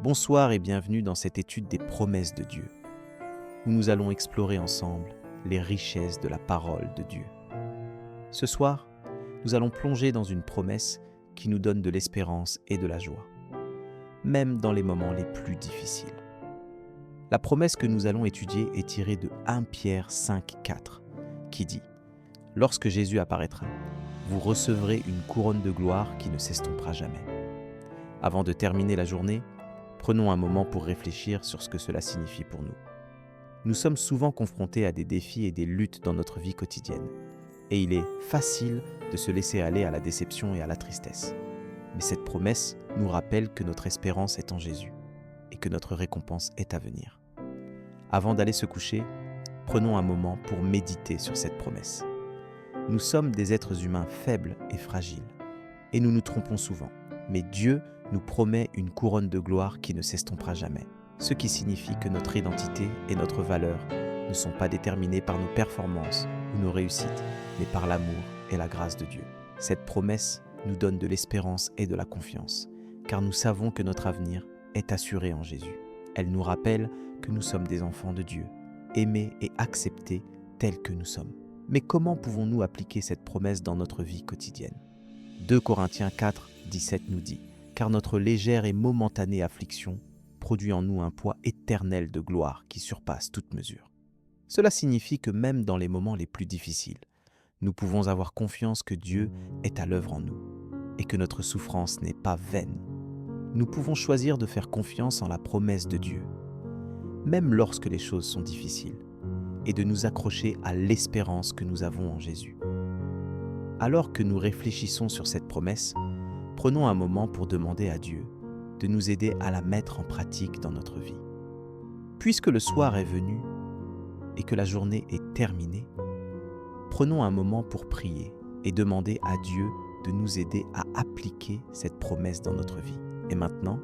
Bonsoir et bienvenue dans cette étude des promesses de Dieu, où nous allons explorer ensemble les richesses de la parole de Dieu. Ce soir, nous allons plonger dans une promesse qui nous donne de l'espérance et de la joie, même dans les moments les plus difficiles. La promesse que nous allons étudier est tirée de 1 Pierre 5,4, qui dit « Lorsque Jésus apparaîtra, vous recevrez une couronne de gloire qui ne s'estompera jamais. » Avant de terminer la journée, prenons un moment pour réfléchir sur ce que cela signifie pour nous. Nous sommes souvent confrontés à des défis et des luttes dans notre vie quotidienne, et il est facile de se laisser aller à la déception et à la tristesse. Mais cette promesse nous rappelle que notre espérance est en Jésus et que notre récompense est à venir. Avant d'aller se coucher, prenons un moment pour méditer sur cette promesse. Nous sommes des êtres humains faibles et fragiles, et nous nous trompons souvent. Mais Dieu nous promet une couronne de gloire qui ne s'estompera jamais, ce qui signifie que notre identité et notre valeur ne sont pas déterminées par nos performances ou nos réussites, mais par l'amour et la grâce de Dieu. Cette promesse nous donne de l'espérance et de la confiance, car nous savons que notre avenir est assuré en Jésus. Elle nous rappelle que nous sommes des enfants de Dieu, aimés et acceptés tels que nous sommes. Mais comment pouvons-nous appliquer cette promesse dans notre vie quotidienne ? 2 Corinthiens 4, 17 nous dit « Car notre légère et momentanée affliction produit en nous un poids éternel de gloire qui surpasse toute mesure. » Cela signifie que même dans les moments les plus difficiles, nous pouvons avoir confiance que Dieu est à l'œuvre en nous et que notre souffrance n'est pas vaine. Nous pouvons choisir de faire confiance en la promesse de Dieu, même lorsque les choses sont difficiles, et de nous accrocher à l'espérance que nous avons en Jésus. Alors que nous réfléchissons sur cette promesse, prenons un moment pour demander à Dieu de nous aider à la mettre en pratique dans notre vie. Puisque le soir est venu et que la journée est terminée, prenons un moment pour prier et demander à Dieu de nous aider à appliquer cette promesse dans notre vie. Et maintenant,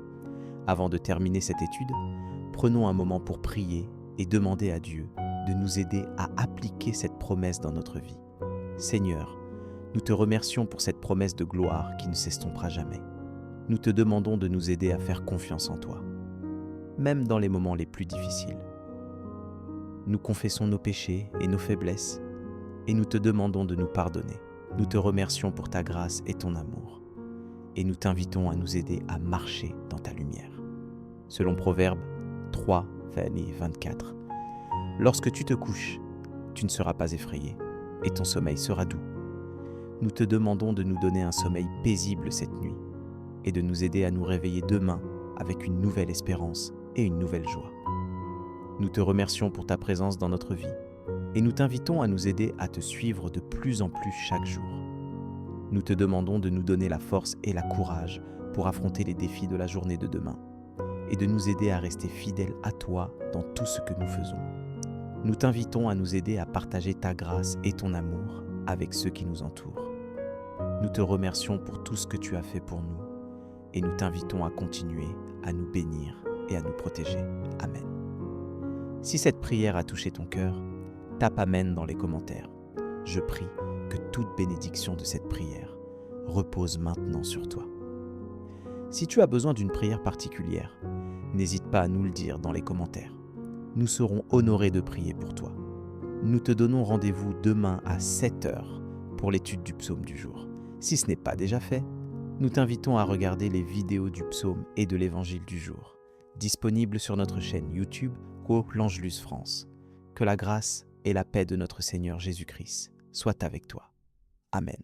avant de terminer cette étude, prenons un moment pour prier et demander à Dieu de nous aider à appliquer cette promesse dans notre vie. Seigneur, nous te remercions pour cette promesse de gloire qui ne s'estompera jamais. Nous te demandons de nous aider à faire confiance en toi, même dans les moments les plus difficiles. Nous confessons nos péchés et nos faiblesses, et nous te demandons de nous pardonner. Nous te remercions pour ta grâce et ton amour, et nous t'invitons à nous aider à marcher dans ta lumière. Selon Proverbes 3, 24, « Lorsque tu te couches, tu ne seras pas effrayé, et ton sommeil sera doux. Nous te demandons de nous donner un sommeil paisible cette nuit et de nous aider à nous réveiller demain avec une nouvelle espérance et une nouvelle joie. Nous te remercions pour ta présence dans notre vie et nous t'invitons à nous aider à te suivre de plus en plus chaque jour. Nous te demandons de nous donner la force et la courage pour affronter les défis de la journée de demain et de nous aider à rester fidèles à toi dans tout ce que nous faisons. Nous t'invitons à nous aider à partager ta grâce et ton amour avec ceux qui nous entourent. Nous te remercions pour tout ce que tu as fait pour nous et nous t'invitons à continuer à nous bénir et à nous protéger. Amen. Si cette prière a touché ton cœur, tape Amen dans les commentaires. Je prie que toute bénédiction de cette prière repose maintenant sur toi. Si tu as besoin d'une prière particulière, n'hésite pas à nous le dire dans les commentaires. Nous serons honorés de prier pour toi. Nous te donnons rendez-vous demain à 7h pour l'étude du psaume du jour. Si ce n'est pas déjà fait, nous t'invitons à regarder les vidéos du psaume et de l'évangile du jour, disponibles sur notre chaîne YouTube l'Angelus France. Que la grâce et la paix de notre Seigneur Jésus-Christ soient avec toi. Amen.